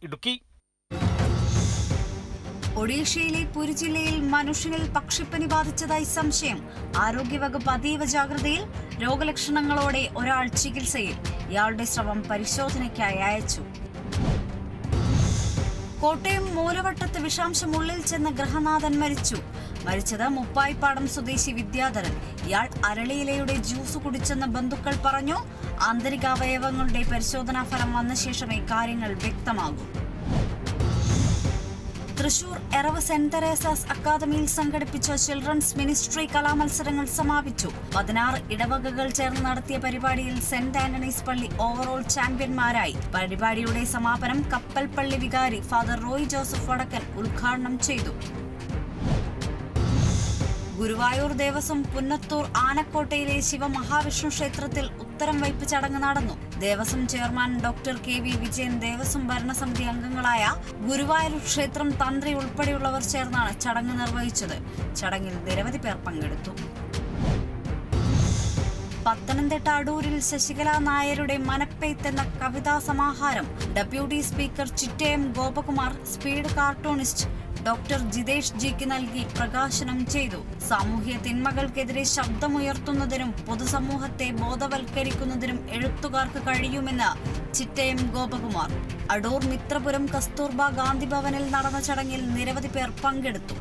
ഇടുക്കി. ഒഡീഷയിലെ പുരി ജില്ലയിൽ മനുഷ്യനിൽ പക്ഷിപ്പനി ബാധിച്ചതായി സംശയം. ആരോഗ്യവകുപ്പ് അതീവ ജാഗ്രതയിൽ. രോഗലക്ഷണങ്ങളോടെ ഒരാൾ ചികിത്സയിൽ. ഇയാളുടെ സ്രവം പരിശോധനയ്ക്കായി അയച്ചു. കോട്ടയം മൂലവട്ടത്ത് വിഷാംശം ഉള്ളിൽ ചെന്ന് ഗൃഹനാഥൻ മരിച്ചത് മുപ്പായിപ്പാടം സ്വദേശി വിദ്യാധരൻ. ഇയാൾ അരളിയിലയുടെ ജ്യൂസ് കുടിച്ചെന്ന് ബന്ധുക്കൾ പറഞ്ഞു. ആന്തരികാവയവങ്ങളുടെ പരിശോധനാ ഫലം വന്ന ശേഷമേ കാര്യങ്ങൾ വ്യക്തമാകൂ. തൃശൂർ എറവ് സെന്റ് തെരേസാസ് അക്കാദമിയിൽ സംഘടിപ്പിച്ച ചിൽഡ്രൻസ് മിനിസ്ട്രി കലാമത്സരങ്ങൾ സമാപിച്ചു. 16 ഇടവകകൾ ചേർന്ന് നടത്തിയ പരിപാടിയിൽ സെന്റ് ആന്റണീസ് പള്ളി ഓവറോൾ ചാമ്പ്യന്മാരായി. പരിപാടിയുടെ സമാപനം കപ്പൽപ്പള്ളി വികാരി ഫാദർ റോയ് ജോസഫ് വടക്കൻ ഉദ്ഘാടനം ചെയ്തു. ഗുരുവായൂർ ദേവസ്വം പുന്നത്തൂർ ആനക്കോട്ടയിലെ ശിവമഹാവിഷ്ണു ക്ഷേത്രത്തിൽ ഉത്തരം വയ്പ് ചടങ്ങ് നടന്നു. Devaswom chairman doctor KV Vijayan, Devaswom ഭരണസമിതി അംഗങ്ങളായ ഗുരുവായൂർ ക്ഷേത്രം തന്ത്രി ഉൾപ്പെടെയുള്ളവർ ചേർന്നാണ് ചടങ്ങ് നിർവഹിച്ചത്. ചടങ്ങിൽ നിരവധി പേർ പങ്കെടുത്തു. പത്തനംതിട്ട അടൂരിൽ ശശികല നായരുടെ മനപ്പെയ്ത്ത് എന്ന കവിതാ സമാഹാരം deputy speaker Chittayam Gopakumar speed cartoonist doctor Jithesh ജിക്ക് നൽകി പ്രകാശനം ചെയ്തു. സാമൂഹ്യ തിന്മകൾക്കെതിരെ ശബ്ദമുയർത്തുന്നതിനും പൊതുസമൂഹത്തെ ബോധവൽക്കരിക്കുന്നതിനും എഴുത്തുകാർക്ക് കഴിയുമെന്ന് ചിറ്റയം ഗോപകുമാർ. അടൂർ മിത്രപുരം കസ്തൂർബ ഗാന്ധി ഭവനിൽ നടന്ന ചടങ്ങിൽ നിരവധി പേർ പങ്കെടുത്തു.